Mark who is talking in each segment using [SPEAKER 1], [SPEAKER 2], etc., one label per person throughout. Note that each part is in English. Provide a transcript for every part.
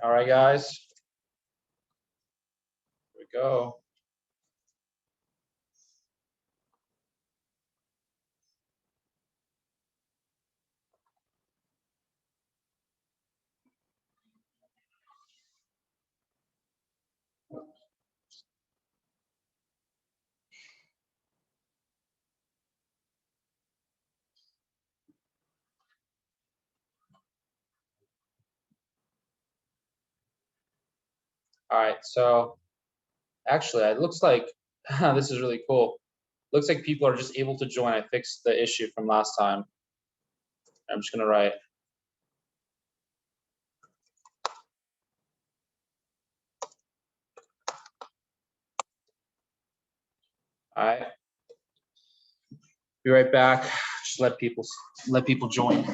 [SPEAKER 1] All right, guys. Here we go. All right, so actually, it looks like this is really cool. Looks like people are just able to join. I fixed the issue from last time. I'm just gonna write. All right, be right back. Just let people join.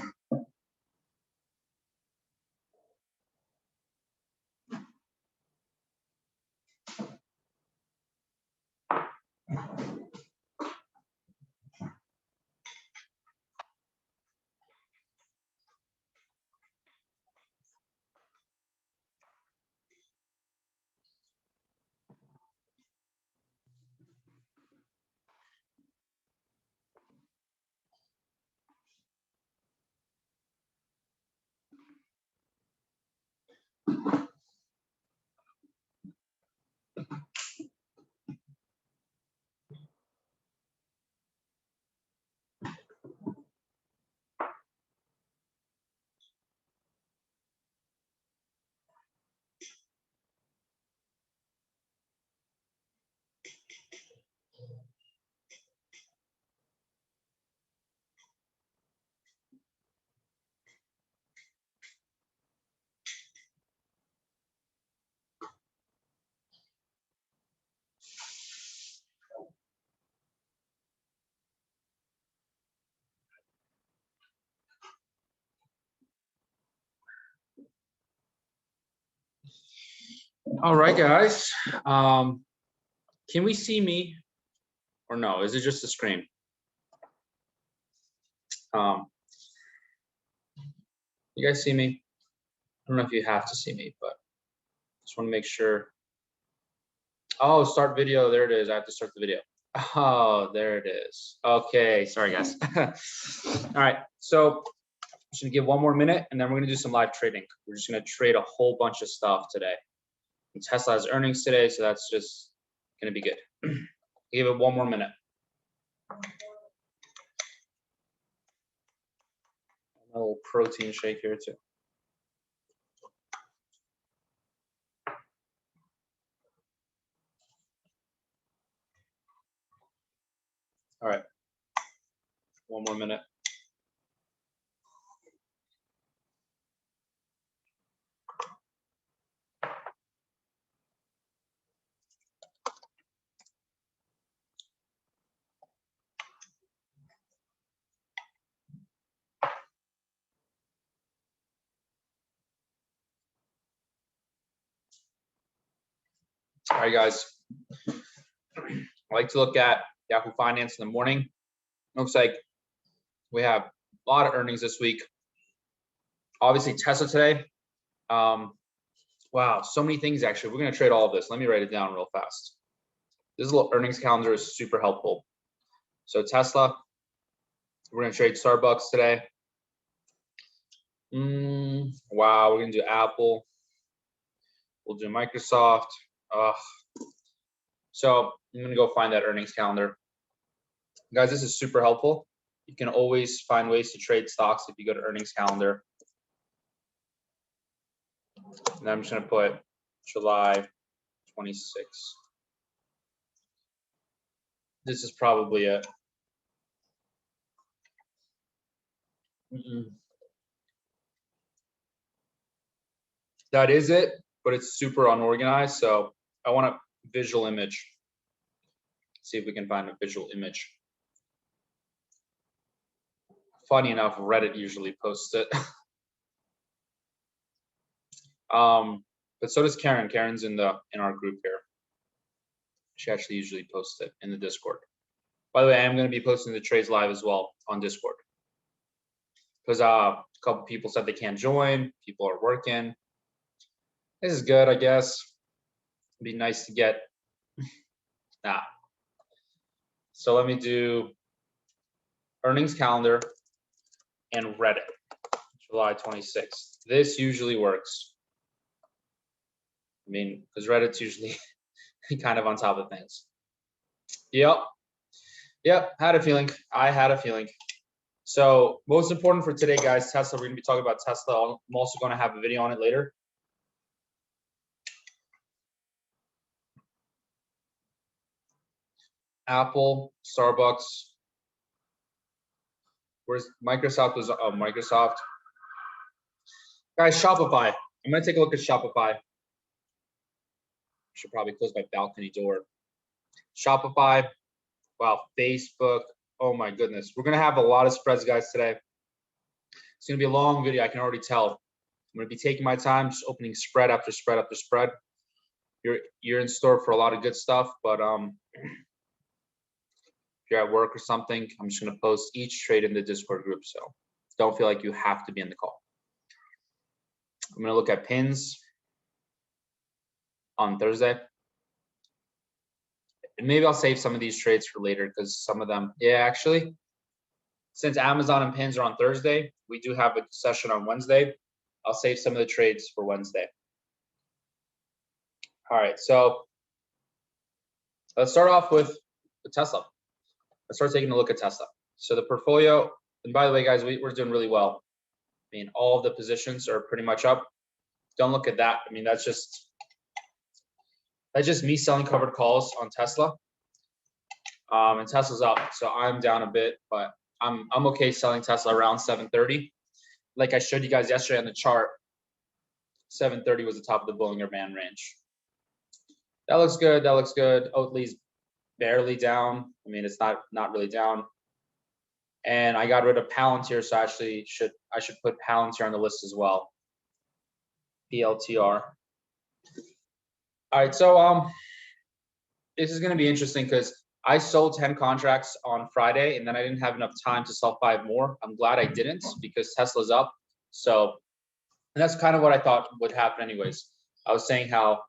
[SPEAKER 1] All right, guys. Can we see me or no? Is it just the screen? You guys see me? I don't know if you have to see me, but just want to make sure. Oh, start video. There it is. I have to start the video. Oh, there it is. Okay, sorry guys. All right, so I'm just gonna give one more minute and then we're gonna do some live trading. We're just gonna trade a whole bunch of stuff today. And Tesla has earnings today, so that's just gonna be good. Give it one more minute. A little protein shake here too. All right, one more minute. All right, guys. I like to look at Yahoo Finance in the morning. Looks like we have a lot of earnings this week. Obviously, Tesla today. Wow, so many things actually. We're gonna trade all of this. Let me write it down real fast. This little earnings calendar is super helpful. So Tesla, we're gonna trade Starbucks today. Wow, we're gonna do Apple. We'll do Microsoft. So I'm gonna go find that earnings calendar. Guys, this is super helpful. You can always find ways to trade stocks if you go to earnings calendar. And I'm just gonna put July 26. This is probably it. That is it, but it's super unorganized. So I want a visual image. See if we can find a visual image. Funny enough, Reddit usually posts it. But so does Karen. Karen's in our group here. She actually usually posts it in the Discord. By the way, I am going to be posting the trades live as well on Discord because a couple people said they can't join. People are working. This is good, I guess. It'd be nice to get. Nah. So let me do earnings calendar and Reddit, July 26th. This usually works. I mean, because Reddit's usually kind of on top of things. Yep. Had a feeling. I had a feeling. So most important for today, guys, Tesla. We're going to be talking about Tesla. I'm also going to have a video on it later. Apple, Starbucks. Where's Microsoft? Was Microsoft. Guys, Shopify. I'm going to take a look at Shopify. Should probably close my balcony door. Shopify. Wow, Facebook. Oh my goodness. We're going to have a lot of spreads, guys, today. It's going to be a long video. I can already tell. I'm going to be taking my time, just opening spread after spread after spread. You're in store for a lot of good stuff, but if you're at work or something, I'm just going to post each trade in the Discord group, so don't feel like you have to be in the call. I'm going to look at pins on Thursday. And maybe I'll save some of these trades for later because some of them, yeah, actually, since Amazon and pins are on Thursday, we do have a session on Wednesday. I'll save some of the trades for Wednesday. All right, so let's start off with Tesla. Let's start taking a look at Tesla. So the portfolio, and by the way, guys, we're doing really well. I mean, all of the positions are pretty much up. Don't look at that. I mean, that's just me selling covered calls on Tesla. And Tesla's up, so I'm down a bit, but I'm okay selling Tesla around 730. Like I showed you guys yesterday on the chart, 730 was the top of the Bollinger Band range. That looks good. That looks good. Oatly's barely down. I mean, it's not really down. And I got rid of Palantir, so actually I should put Palantir on the list as well. PLTR. All right, so this is going to be interesting because I sold 10 contracts on Friday, and then I didn't have enough time to sell 5 more. I'm glad I didn't because Tesla's up. So, and that's kind of what I thought would happen anyways. I was saying how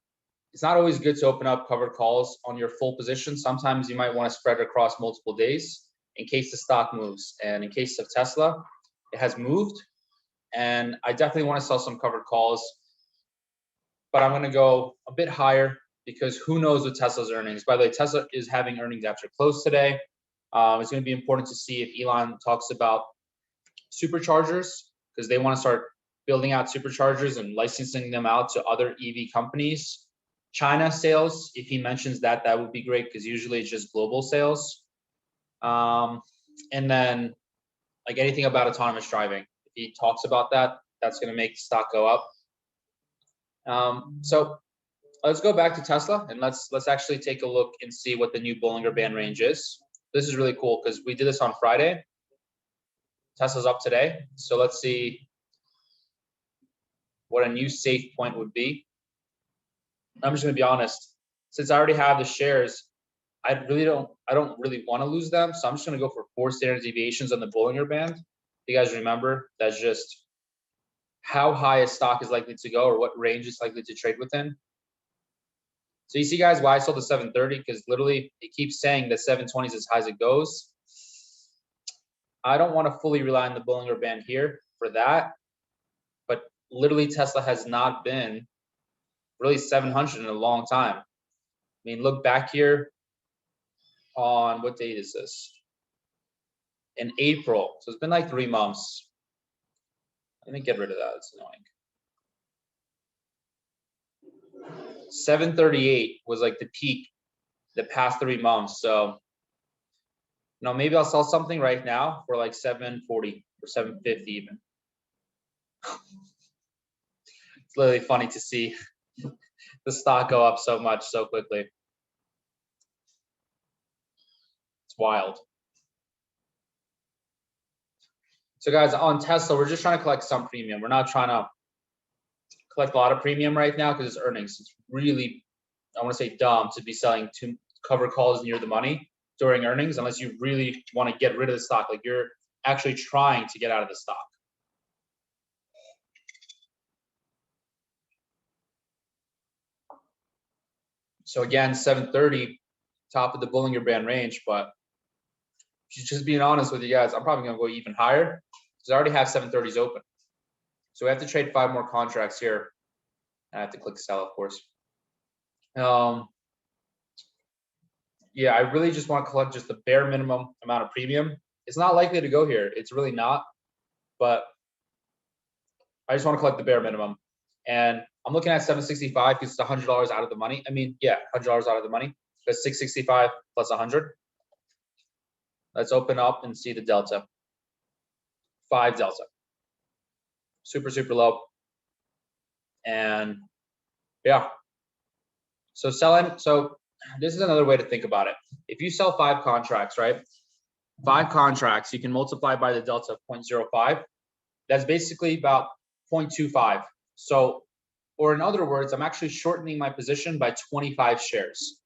[SPEAKER 1] it's not always good to open up covered calls on your full position. Sometimes you might want to spread it across multiple days in case the stock moves. And in case of Tesla, it has moved. And I definitely want to sell some covered calls. But I'm going to go a bit higher because who knows with Tesla's earnings. By the way, Tesla is having earnings after close today. It's going to be important to see if Elon talks about superchargers because they want to start building out superchargers and licensing them out to other EV companies. China sales, if he mentions that, that would be great because usually it's just global sales. And then like anything about autonomous driving, if he talks about that, that's going to make the stock go up. So let's go back to Tesla and let's actually take a look and see what the new Bollinger Band range is. This is really cool because we did this on Friday. Tesla's up today. So let's see what a new safe point would be. I'm just going to be honest. Since I already have the shares, I don't really want to lose them. So I'm just going to go for 4 standard deviations on the Bollinger Band. If you guys remember, that's just how high a stock is likely to go or what range it's likely to trade within. So you see, guys, why I sold the 730 because literally it keeps saying that 720 is as high as it goes. I don't want to fully rely on the Bollinger Band here for that, but literally Tesla has not been really 700 in a long time. I mean, look back here on what date is this? In April. So it's been like 3 months. Let me get rid of that. It's annoying. 738 was like the peak the past 3 months. So, maybe I'll sell something right now for like 740 or 750 even. It's literally funny to see the stock go up so much so quickly. It's wild. So guys, on Tesla, we're just trying to collect some premium. We're not trying to collect a lot of premium right now because it's earnings. It's really, I want to say dumb to be selling to cover calls near the money during earnings unless you really want to get rid of the stock. Like you're actually trying to get out of the stock. So again, 730, top of the Bollinger Band range, but just being honest with you guys, I'm probably gonna go even higher because I already have 730s open. So we have to trade 5 more contracts here. I have to click sell, of course. Yeah, I really just want to collect just the bare minimum amount of premium. It's not likely to go here. It's really not, but I just want to collect the bare minimum. And I'm looking at 765 because it's $100 out of the money. I mean, yeah, $100 out of the money. That's 665 plus 100. Let's open up and see the delta. 5 delta. Super, super low. And yeah. So selling, so this is another way to think about it. If you sell 5 contracts, right? 5 contracts, you can multiply by the delta of 0.05. That's basically about 0.25. So, or in other words, I'm actually shortening my position by 25 shares.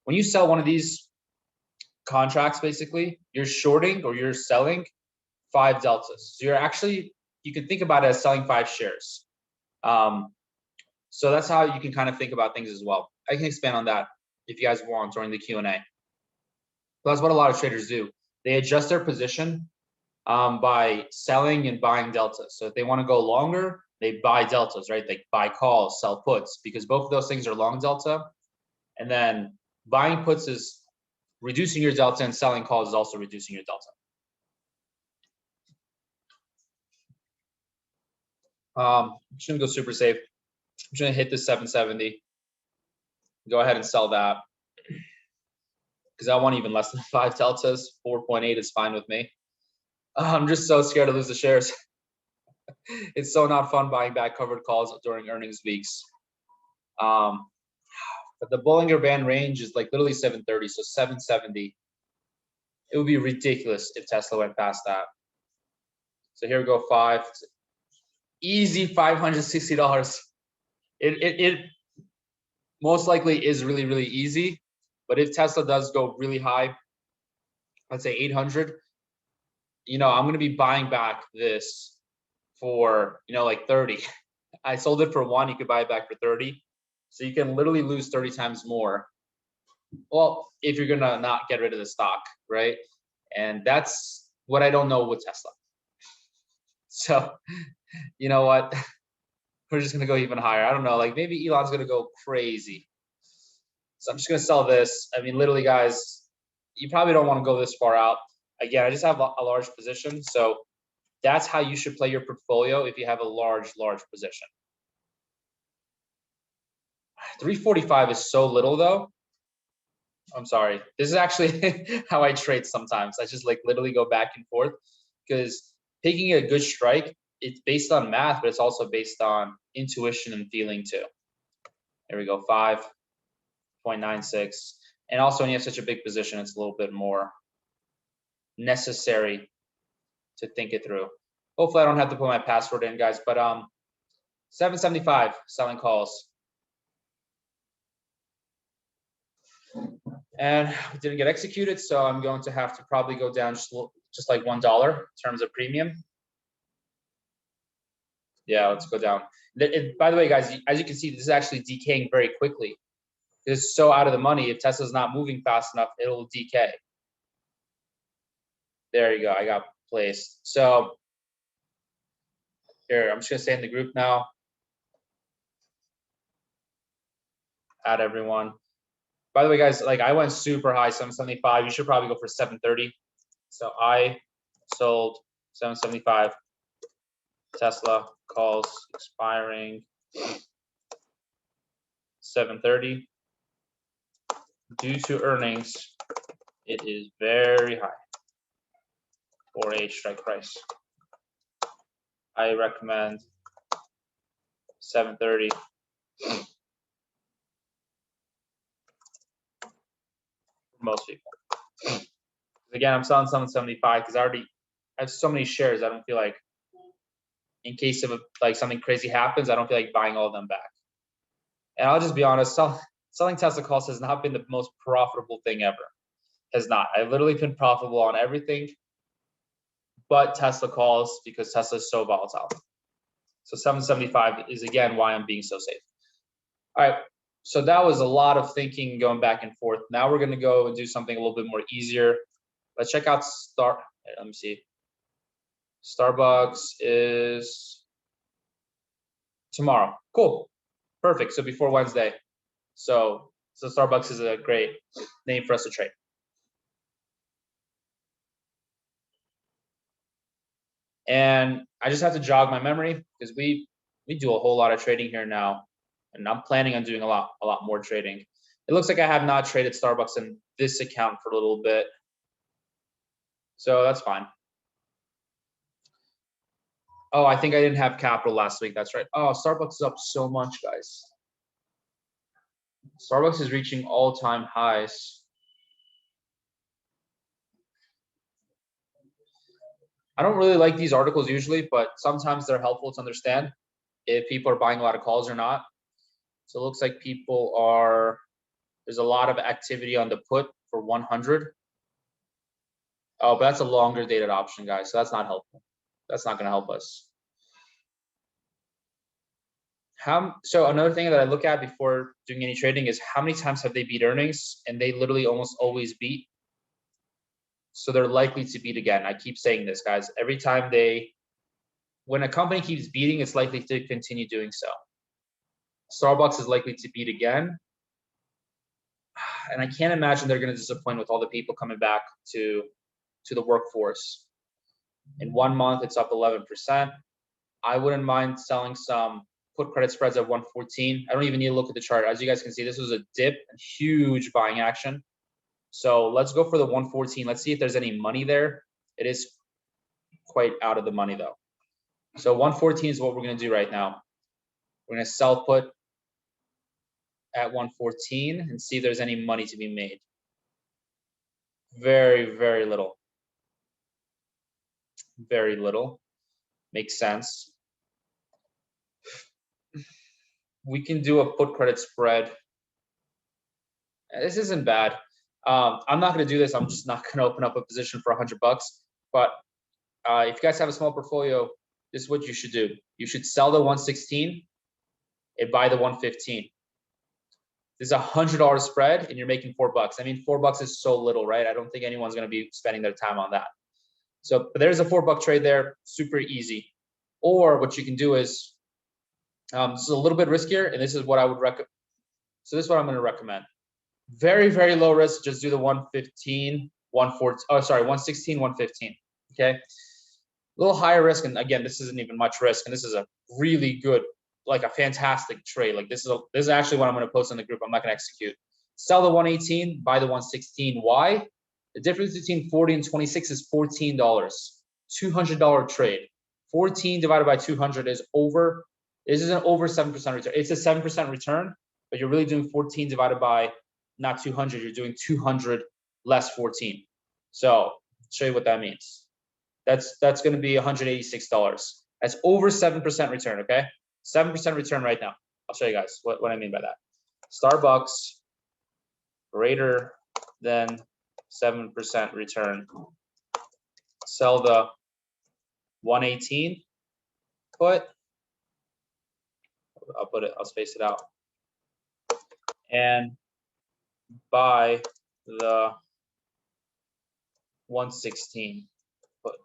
[SPEAKER 1] When you sell one of these contracts, basically, you're shorting or you're selling 5 deltas. So you're actually, you can think about it as selling 5 shares. So that's how you can kind of think about things as well. I can expand on that if you guys want during the Q&A. But that's what a lot of traders do. They adjust their position by selling and buying deltas. So if they want to go longer, they buy deltas, right? They buy calls, sell puts, because both of those things are long delta. And then buying puts is reducing your delta, and selling calls is also reducing your delta. I'm just gonna go super safe. I'm just gonna hit the 770. Go ahead and sell that because I want even less than 5 deltas. 4.8 is fine with me. I'm just so scared to lose the shares. It's so not fun buying back covered calls during earnings weeks. But the Bollinger Band range is like literally 730, so 770. It would be ridiculous if Tesla went past that. So here we go, 5. Easy $560. It most likely is really, really easy. But if Tesla does go really high, let's say 800, I'm going to be buying back this for, like 30. I sold it for 1, you could buy it back for 30. So you can literally lose 30 times more. Well, if you're going to not get rid of the stock, right? And that's what I don't know with Tesla. So, you know what? We're just going to go even higher. I don't know. Like maybe Elon's going to go crazy. So I'm just going to sell this. I mean, literally, guys, you probably don't want to go this far out. Again, I just have a large position. So that's how you should play your portfolio if you have a large position. 345 is so little though. I'm sorry. This is actually how I trade sometimes. I just like literally go back and forth because picking a good strike, it's based on math, but it's also based on intuition and feeling too. There we go, 5.96. And also when you have such a big position, it's a little bit more necessary to think it through. Hopefully I don't have to put my password in, guys, but 775 selling calls. And it didn't get executed, so I'm going to have to probably go down just like $1 in terms of premium. Yeah, let's go down. By the way, guys, as you can see, this is actually decaying very quickly. It's so out of the money. If Tesla's not moving fast enough, it'll decay. There you go. I got placed. So here, I'm just gonna stay in the group now. Add everyone. By the way, guys, like I went super high, 775. You should probably go for 730. So I sold 775. Tesla calls expiring 730. Due to earnings, it is very high for a strike price. I recommend 730. For most people. Again, I'm selling 775 because I already have so many shares. I don't feel like, in case of like something crazy happens, I don't feel like buying all of them back. And I'll just be honest, selling Tesla calls has not been the most profitable thing ever. Has not. I've literally been profitable on everything but Tesla calls because Tesla is so volatile. So 775 is again why I'm being so safe. All right, So that was a lot of thinking going back and forth. Now we're gonna go and do something a little bit more easier. Let's check out let me see. Starbucks is tomorrow. Cool. Perfect. So before Wednesday. So Starbucks is a great name for us to trade. And I just have to jog my memory because we do a whole lot of trading here now, and I'm planning on doing a lot more trading. It looks like I have not traded Starbucks in this account for a little bit, so that's fine. Oh, I think I didn't have capital last week. That's right. Oh, Starbucks is up so much, guys. Starbucks is reaching all-time highs. I don't really like these articles usually, but sometimes they're helpful to understand if people are buying a lot of calls or not. So it looks like there's a lot of activity on the put for 100. Oh, but that's a longer dated option, guys. So that's not helpful. That's not going to help us. So another thing that I look at before doing any trading is how many times have they beat earnings, and they literally almost always beat. So they're likely to beat again. I keep saying this, guys. Every time when a company keeps beating, it's likely to continue doing so. Starbucks is likely to beat again. And I can't imagine they're going to disappoint with all the people coming back to the workforce. In 1 month, it's up 11%. I wouldn't mind selling some put credit spreads at 114. I don't even need to look at the chart. As you guys can see, this was a dip, a huge buying action. So let's go for the 114. Let's see if there's any money there. It is quite out of the money though. So 114 is what we're going to do right now. We're going to sell put at 114 and see if there's any money to be made. Very, very little. Very little. Makes sense. We can do a put credit spread. This isn't bad. I'm not going to do this. I'm just not going to open up a position for $100. But if you guys have a small portfolio, this is what you should do. You should sell the 116 and buy the 115. This is $100 spread, and you're making $4. I mean, $4 is so little, right? I don't think anyone's going to be spending their time on that. So but there's a $4 trade there, super easy. Or what you can do is, this is a little bit riskier, and this is what I would recommend. So this is what I'm going to recommend. Very, very low risk. Just do the 115, 114. Oh, sorry, 116, 115. Okay. A little higher risk, and again, this isn't even much risk, and this is a really good, like a fantastic trade. Like this is actually what I'm going to post in the group. I'm not going to execute. Sell the 118, buy the 116. Why? The difference between 40 and 26 is $14. $200 trade. 14 divided by 200 is over. This is an over 7% return. It's a 7% return, but you're really doing 14 divided by not 200. You're doing 200 less 14. So I'll show you what that means. That's going to be $186. That's over 7% return. Okay, 7% return right now. I'll show you guys what I mean by that. Starbucks greater than 7% return. Sell the 118 put. I'll space it out. And buy the 116 put.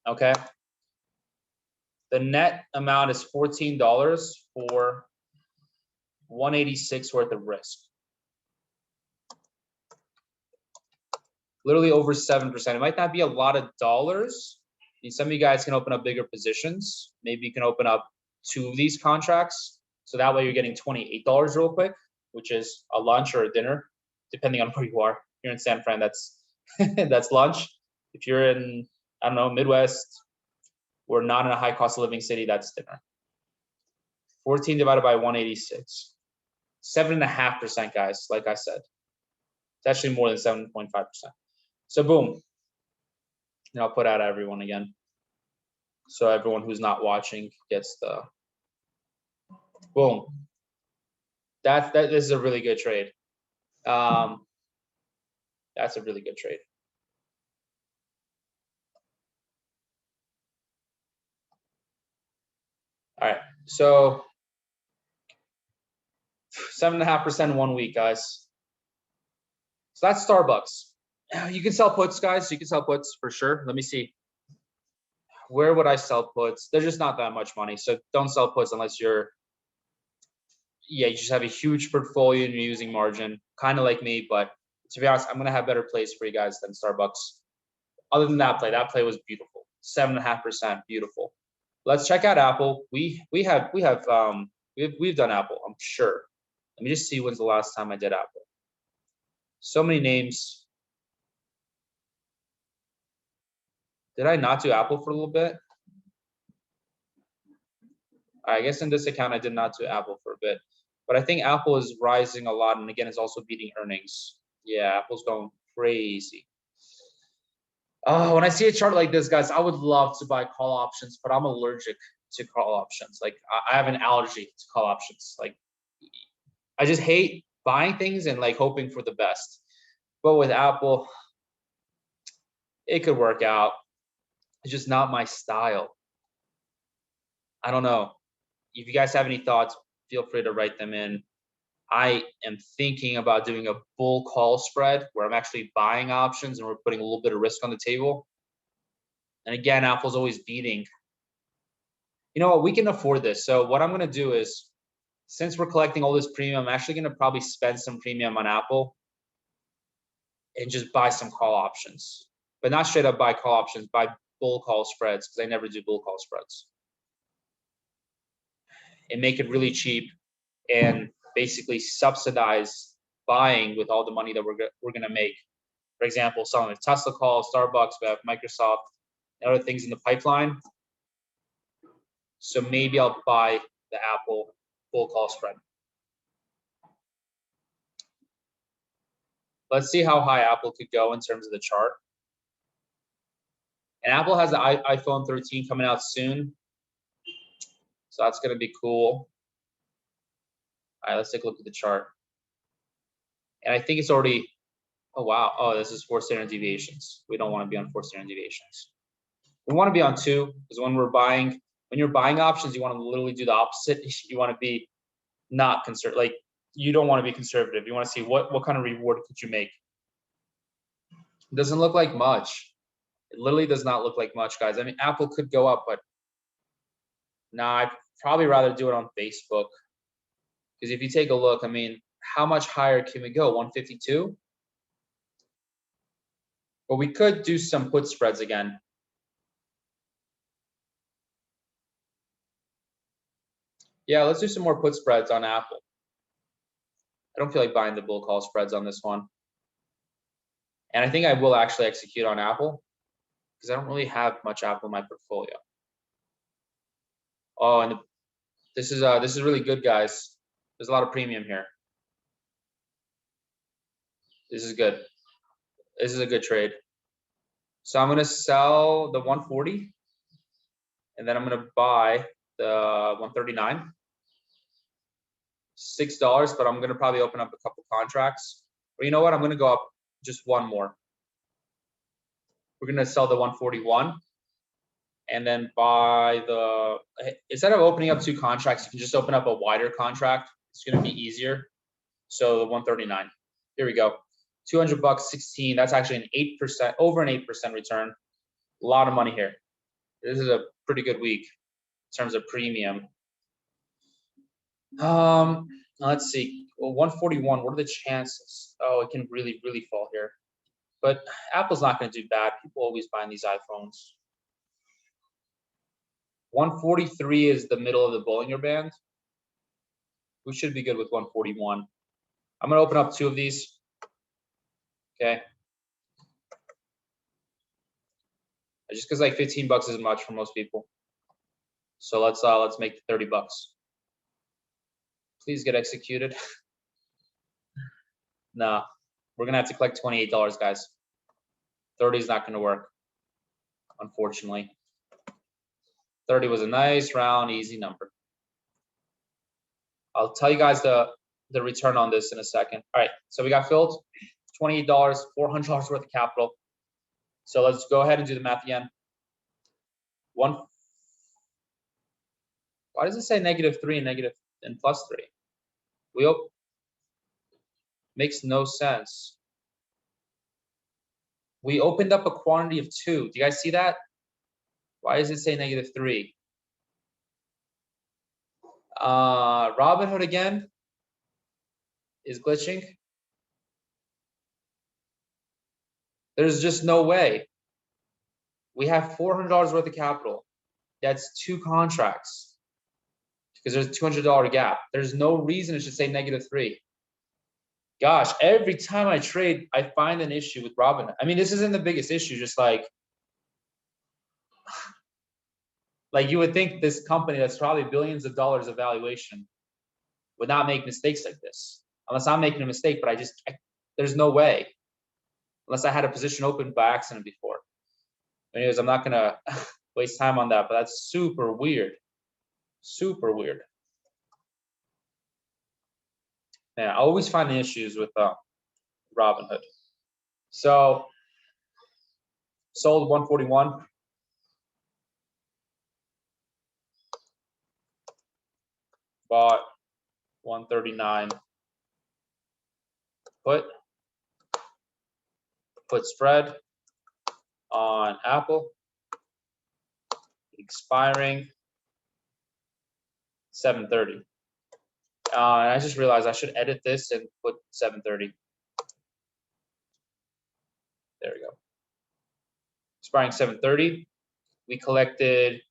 [SPEAKER 1] Okay. The net amount is $14 for 186 worth of risk. Literally over 7%. It might not be a lot of dollars. I mean, some of you guys can open up bigger positions. Maybe you can open up 2 of these contracts. So that way you're getting $28 real quick, which is a lunch or a dinner, depending on where you are. Here in San Fran, that's that's lunch. If you're in, I don't know, Midwest, or not in a high cost of living city, that's dinner. 14 divided by 186. 7.5%, guys, like I said. It's actually more than 7.5%. So boom. And I'll put out everyone again. So everyone who's not watching gets the boom. This is a really good trade. That's a really good trade. All right. So 7.5% in 1 week, guys. So that's Starbucks. You can sell puts, guys. You can sell puts for sure. Let me see. Where would I sell puts? They're just not that much money. So don't sell puts unless you just have a huge portfolio and you're using margin, kind of like me. But to be honest, I'm going to have better plays for you guys than Starbucks. Other than that play was beautiful. 7.5%, beautiful. Let's check out Apple. We've done Apple, I'm sure. Let me just see when's the last time I did Apple. So many names. Did I not do Apple for a little bit? I guess in this account I did not do Apple for a bit, but I think Apple is rising a lot, and again, it's also beating earnings. Yeah, Apple's going crazy. Oh, when I see a chart like this, guys, I would love to buy call options, but I'm allergic to call options. Like I have an allergy to call options. Like I just hate buying things and like hoping for the best. But with Apple, it could work out. It's just not my style. I don't know. If you guys have any thoughts, feel free to write them in. I am thinking about doing a bull call spread where I'm actually buying options and we're putting a little bit of risk on the table. And again, Apple's always beating. You know what? We can afford this. So what I'm going to do is, since we're collecting all this premium, I'm actually going to probably spend some premium on Apple and just buy some call options. But not straight up buy call options, buy bull call spreads, because I never do bull call spreads. And make it really cheap and basically subsidize buying with all the money that we're going to make. For example, selling a Tesla call, Starbucks, we have Microsoft, and other things in the pipeline. So maybe I'll buy the Apple bull call spread. Let's see how high Apple could go in terms of the chart. And Apple has the iPhone 13 coming out soon. So that's going to be cool. All right, let's take a look at the chart. And I think it's already, oh, wow. Oh, this is 4 standard deviations. We don't want to be on 4 standard deviations. We want to be on 2, because when you're buying options, you want to literally do the opposite. You want to be not conservative. Like, you don't want to be conservative. You want to see what kind of reward could you make. It doesn't look like much. It literally does not look like much, guys. I mean, Apple could go up, but nah, I'd probably rather do it on Facebook. Because if you take a look, I mean, how much higher can we go? 152? But we could do some put spreads again. Yeah, let's do some more put spreads on Apple. I don't feel like buying the bull call spreads on this one. And I think I will actually execute on Apple, because I don't really have much Apple in my portfolio. Oh, and this is really good, guys. There's a lot of premium here. This is good. This is a good trade. So I'm going to sell the 140, and then I'm going to buy the 139. $6, but I'm going to probably open up a couple contracts. But you know what? I'm going to go up just one more. We're going to sell the 141 and then buy the, instead of opening up 2 contracts, you can just open up a wider contract. It's going to be easier. So the 139, here we go. $200, 16. That's actually an 8%, over an 8% return. A lot of money here. This is a pretty good week in terms of premium. Let's see. Well, 141. What are the chances? Oh, it can really, really fall here. But Apple's not going to do bad. People always buying these iPhones. 143 is the middle of the Bollinger Band. We should be good with 141. I'm going to open up 2 of these. Okay. Just because like $15 isn't much for most people. So let's make $30. Please get executed. Nah, we're gonna have to collect $28, guys. 30 is not gonna work, unfortunately. 30 was a nice round, easy number. I'll tell you guys the return on this in a second. All right, so we got filled. $28, $400 worth of capital. So let's go ahead and do the math again. Why does it say -3 and +3? Makes no sense. We opened up a quantity of 2. Do you guys see that? Why does it say -3? Robinhood again is glitching. There's just no way. We have $400 worth of capital. That's 2 contracts because there's a $200 gap. There's no reason it should say -3. Gosh, every time I trade, I find an issue with Robinhood. I mean, this isn't the biggest issue, just like you would think this company that's probably billions of dollars of valuation would not make mistakes like this. Unless I'm making a mistake, but there's no way. Unless I had a position open by accident before. Anyways, I'm not gonna waste time on that, but that's super weird. Super weird. Yeah, I always find the issues with Robinhood. So sold 141. Bought 139. Put spread on Apple. Expiring 7:30. And I just realized I should edit this and put 7:30. There we go. Expiring 7:30. We collected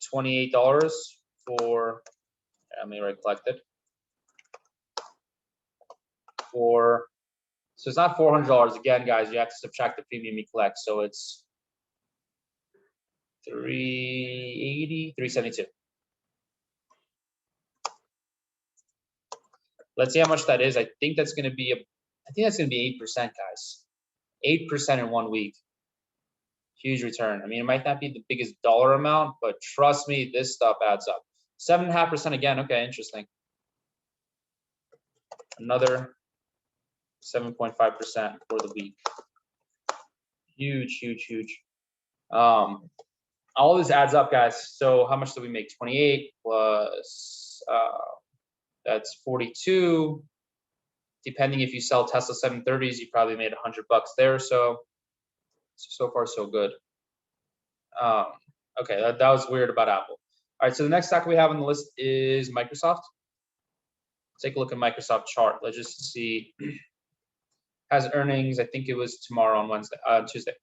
[SPEAKER 1] $28 for. Let me collect it. So it's not $400 again, guys. You have to subtract the premium you collect. So it's $380, $372. Let's see how much that is. I think that's going to be 8%, guys. 8% in 1 week. Huge return. I mean, it might not be the biggest dollar amount, but trust me, this stuff adds up. 7.5% again. Okay, interesting. Another 7.5% for the week. Huge, huge, huge. All this adds up, guys. So how much do we make? 28 plus that's 42. Depending if you sell Tesla 730s, you probably made $100 there or so. So far, so good. Okay, that was weird about Apple. All right, so the next stock we have on the list is Microsoft. Take a look at Microsoft chart. Let's just see. Has earnings. I think it was tomorrow on Tuesday.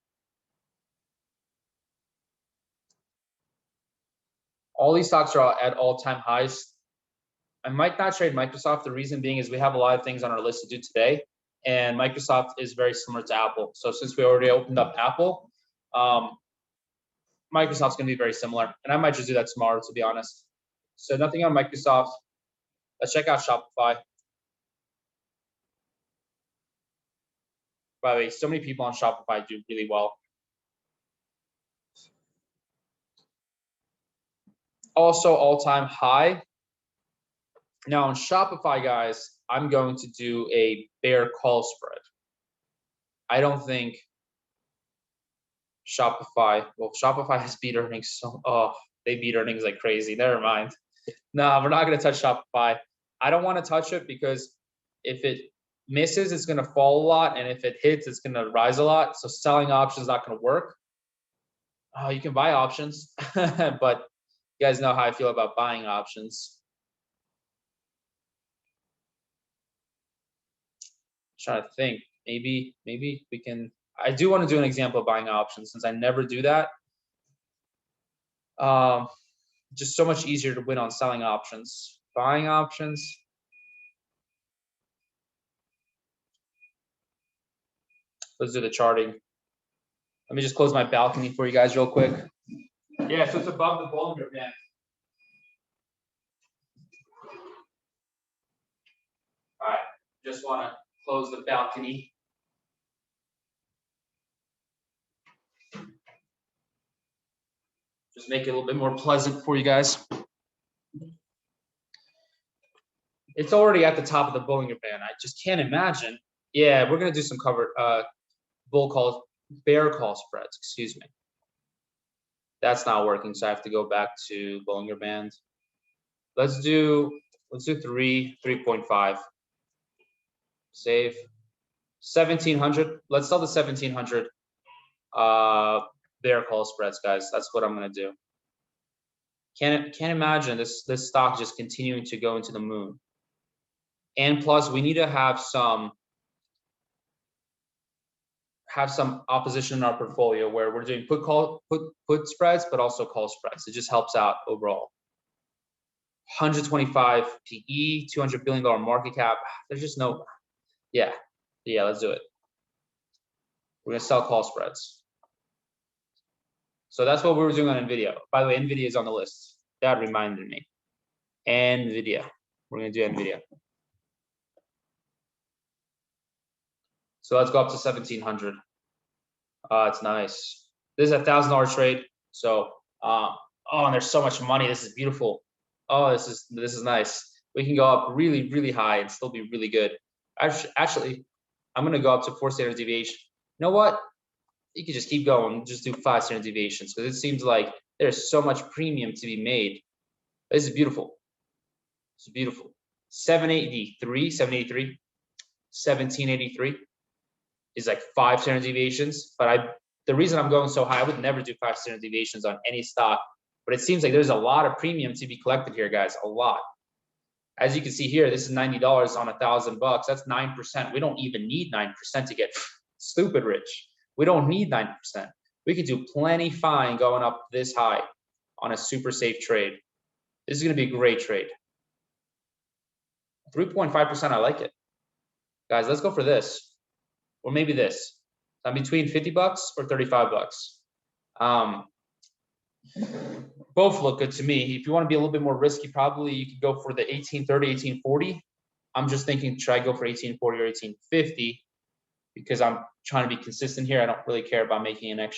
[SPEAKER 1] All these stocks are at all-time highs. I might not trade Microsoft. The reason being is we have a lot of things on our list to do today, and Microsoft is very similar to Apple. So since we already opened up Apple, Microsoft's going to be very similar, and I might just do that tomorrow, to be honest. So nothing on Microsoft. Let's check out Shopify. By the way, so many people on Shopify do really well. Also all-time high. Now on Shopify, guys, I'm going to do a bear call spread. I don't think Shopify has beat earnings. So, they beat earnings like crazy. Never mind. No, we're not going to touch Shopify. I don't want to touch it because if it misses, it's going to fall a lot. And if it hits, it's going to rise a lot. So selling options is not going to work. You can buy options, but you guys know how I feel about buying options. Trying to think, maybe we can. I do want to do an example of buying options since I never do that. Just so much easier to win on selling options. Buying options. Let's do the charting. Let me just close my balcony for you guys real quick. Yeah, so it's above the Bollinger Band. All right, just want to close the balcony. Just make it a little bit more pleasant for you guys. It's already at the top of the Bollinger Band. I just can't imagine. Yeah, we're gonna do some bear call spreads. Excuse me. That's not working, so I have to go back to Bollinger Band. Let's do 3.5. Save. 1700. Let's sell the 1700 bear call spreads, guys. That's what I'm gonna do. Can't imagine this stock just continuing to go into the moon. And plus, we need to have some opposition in our portfolio where we're doing put spreads, but also call spreads. It just helps out overall. 125 PE, $200 billion market cap. There's just no, yeah, let's do it. We're gonna sell call spreads. So that's what we were doing on NVIDIA. By the way, NVIDIA is on the list. That reminded me. NVIDIA. We're gonna do NVIDIA. So let's go up to 1700. It's nice. This is a $1,000 trade. So, oh, and there's so much money. This is beautiful. Oh, this is nice. We can go up really, really high and still be really good. Actually, I'm gonna go up to 4 standard deviation. You know what? You could just keep going, just do 5 standard deviations because it seems like there's so much premium to be made. This is beautiful. It's beautiful. 783, 1783 is like 5 standard deviations. But the reason I'm going so high, I would never do 5 standard deviations on any stock. But it seems like there's a lot of premium to be collected here, guys. A lot. As you can see here, this is $90 on $1,000. That's 9%. We don't even need 9% to get stupid rich. We don't need 9%. We could do plenty fine going up this high on a super safe trade. This is going to be a great trade. 3.5%, I like it. Guys, let's go for this. Or maybe this. I'm between $50 or $35. Both look good to me. If you want to be a little bit more risky, probably you could go for the 1830, 1840. I'm just thinking, should I go for 1840 or 1850? Because I'm trying to be consistent here. I don't really care about making a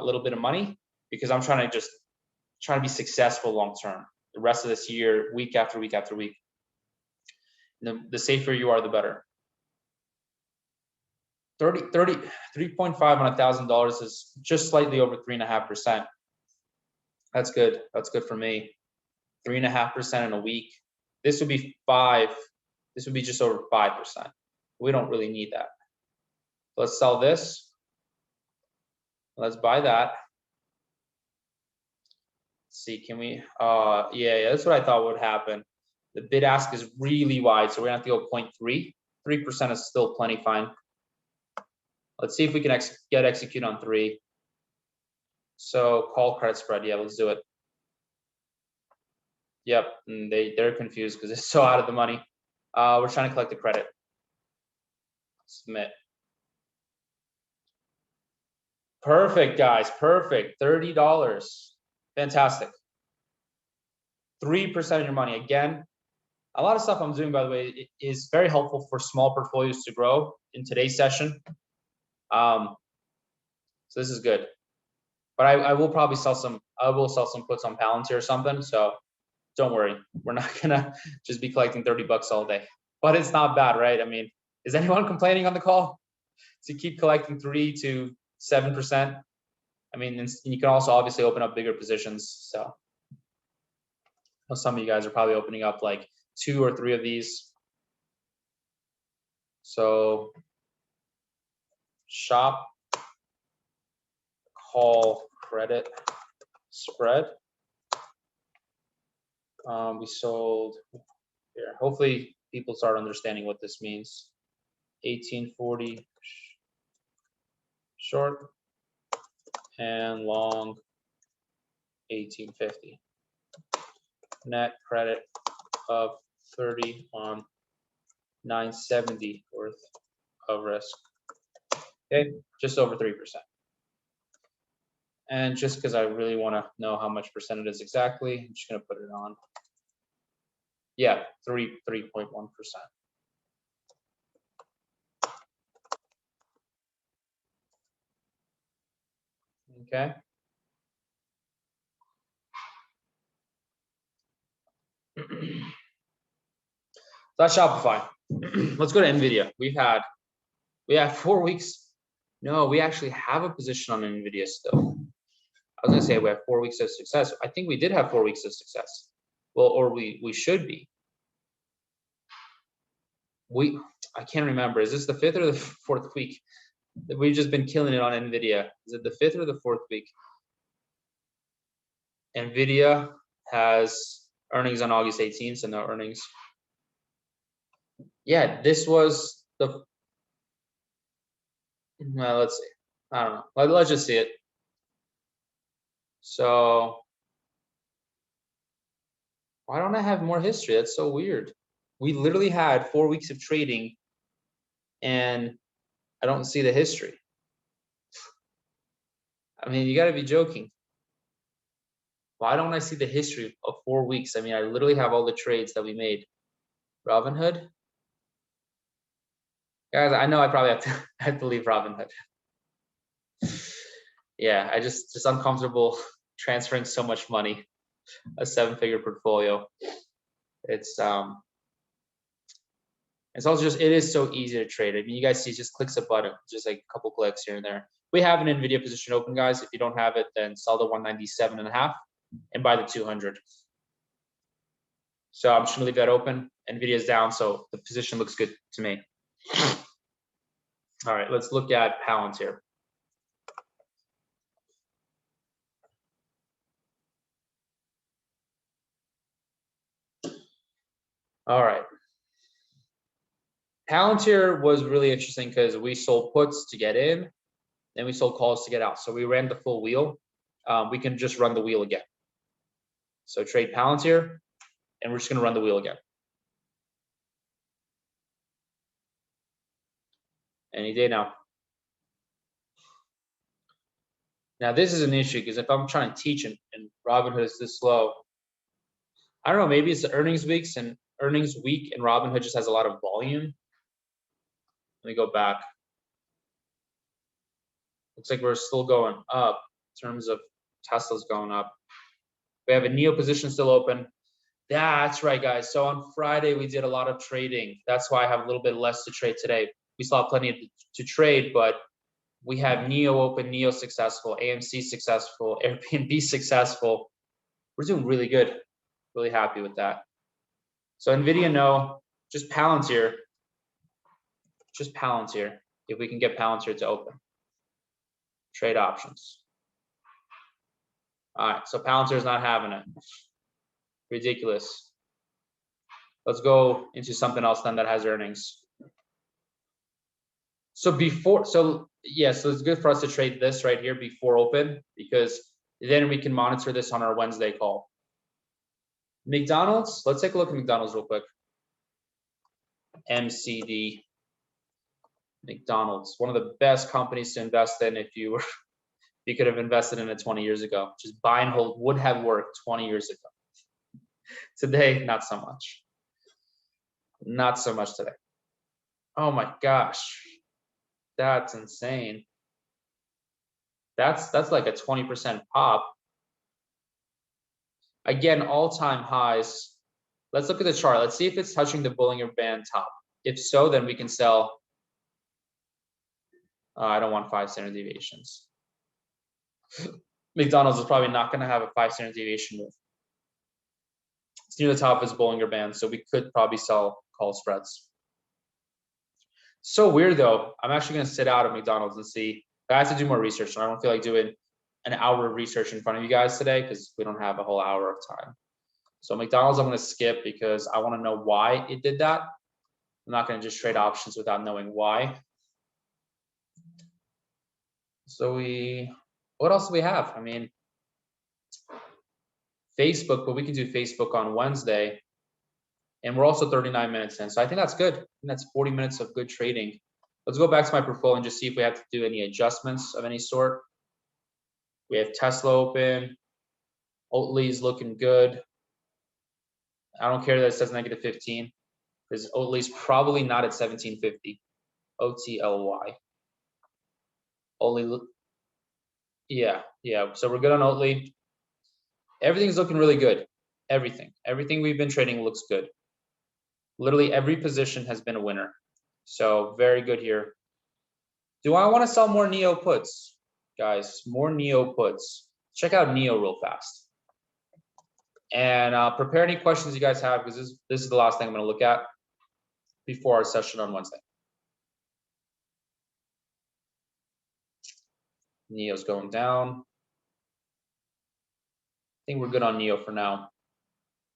[SPEAKER 1] little bit of money because I'm trying to be successful long term. The rest of this year, week after week after week. The safer you are, the better. 3.5 on $1,000 is just slightly over 3.5%. That's good. That's good for me. 3.5% in a week. This would be 5. This would be just over 5%. We don't really need that. Let's sell this. Let's buy that. Let's see, can we? Yeah, that's what I thought would happen. The bid ask is really wide, so we're gonna have to go 0.3. 3% is still plenty fine. Let's see if we can execute on 3. So call credit spread. Yeah, let's do it. Yep, and they're confused because it's so out of the money. We're trying to collect the credit. Submit. Perfect, guys. Perfect. $30. Fantastic. 3% of your money. Again, a lot of stuff I'm doing, by the way, is very helpful for small portfolios to grow in today's session. So this is good. But I will probably sell some. I will sell some puts on Palantir or something. So don't worry. We're not gonna just be collecting $30 all day. But it's not bad, right? I mean, is anyone complaining on the call to keep collecting 3 to 7%? I mean, and you can also obviously open up bigger positions. So some of you guys are probably opening up like 2 or 3 of these. So shop call credit spread. We sold here. Hopefully people start understanding what this means. 1840 short and long 1850. Net credit of 30 on 970 worth of risk. Okay, just over 3%. And just because I really want to know how much percent it is exactly, I'm just going to put it on. Yeah, 3.1%. Okay. That's Shopify. Let's go to NVIDIA. We have 4 weeks. No, we actually have a position on NVIDIA still. I was gonna say we have 4 weeks of success. I think we did have 4 weeks of success. Well, or we should be. I can't remember. Is this the 5th or the 4th week? We've just been killing it on NVIDIA. Is it the 5th or the 4th week? NVIDIA has earnings on August 18th, so no earnings. Yeah, this was the, well, let's see. I don't know. Let's just see it. So why don't I have more history? That's so weird. We literally had 4 weeks of trading and I don't see the history. I mean, you got to be joking. Why don't I see the history of 4 weeks? I mean, I literally have all the trades that we made. Robinhood. Guys, I know I probably have to leave Robinhood. Yeah, I just uncomfortable transferring so much money, a 7-figure portfolio. It's also just, it is so easy to trade. I mean, you guys see, just clicks a button, just like a couple clicks here and there. We have an NVIDIA position open, guys. If you don't have it, then sell the 197.5 and buy the 200. So I'm just gonna leave that open. NVIDIA is down, so the position looks good to me. All right, let's look at Palantir. All right. Palantir was really interesting because we sold puts to get in, then we sold calls to get out. So we ran the full wheel. We can just run the wheel again. So trade Palantir, and we're just gonna run the wheel again. Any day now. Now this is an issue because if I'm trying to teach and Robinhood is this slow, I don't know, maybe it's the earnings week and Robinhood just has a lot of volume. Let me go back. Looks like we're still going up in terms of Tesla's going up. We have a NIO position still open. That's right, guys. So on Friday, we did a lot of trading. That's why I have a little bit less to trade today. We still have plenty to trade, but we have NIO open, NIO successful, AMC successful, Airbnb successful. We're doing really good. Really happy with that. So NVIDIA, no, just Palantir. Just Palantir, if we can get Palantir to open. Trade options. All right, so Palantir's not having it. Ridiculous. Let's go into something else then that has earnings. So it's good for us to trade this right here before open, because then we can monitor this on our Wednesday call. McDonald's, let's take a look at McDonald's real quick. MCD. McDonald's, one of the best companies to invest in if you could have invested in it 20 years ago. Just buy and hold would have worked 20 years ago. Today, not so much. Not so much today. Oh my gosh. That's insane. That's like a 20% pop. Again, all-time highs. Let's look at the chart. Let's see if it's touching the Bollinger Band top. If so, then we can sell. I don't want 5 standard deviations. McDonald's is probably not going to have a 5 standard deviation move. It's near the top of its Bollinger Band, so we could probably sell call spreads. So weird though. I'm actually going to sit out of McDonald's and see. I have to do more research, and I don't feel like doing an hour of research in front of you guys today because we don't have a whole hour of time. So McDonald's I'm going to skip because I want to know why it did that. I'm not going to just trade options without knowing why. So what else do we have? I mean, Facebook, but we can do Facebook on Wednesday. And we're also 39 minutes in. So I think that's good. I think that's 40 minutes of good trading. Let's go back to my portfolio and just see if we have to do any adjustments of any sort. We have Tesla open. Oatly's looking good. I don't care that it says negative 15 because Oatly's probably not at 1750. OTLY. Oatly. Yeah. So we're good on Oatly. Everything's looking really good. Everything we've been trading looks good. Literally every position has been a winner. So very good here. Do I want to sell more NIO puts? Guys, more NIO puts. Check out NIO real fast. And prepare any questions you guys have because this is the last thing I'm going to look at before our session on Wednesday. NEO's going down. I think we're good on NEO for now.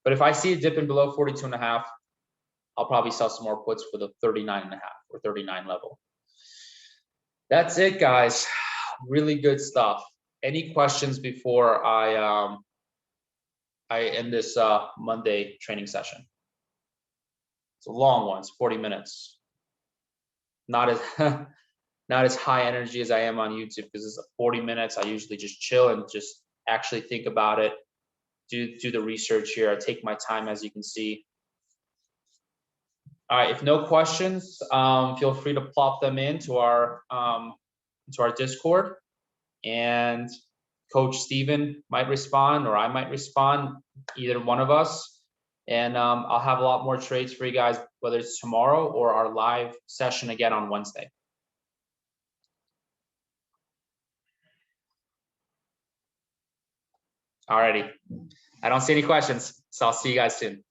[SPEAKER 1] But if I see it dipping below 42.5, I'll probably sell some more puts for the 39.5 or 39 level. That's it, guys. Really good stuff. Any questions before I end this Monday training session? It's a long one. It's 40 minutes. Not as not as high energy as I am on YouTube because it's 40 minutes. I usually just chill and just actually think about it. Do the research here. I take my time, as you can see. All right, if no questions, feel free to plop them into our Discord, and Coach Steven might respond, or I might respond, either one of us. And I'll have a lot more trades for you guys, whether it's tomorrow or our live session again on Wednesday. Alrighty, I don't see any questions, so I'll see you guys soon.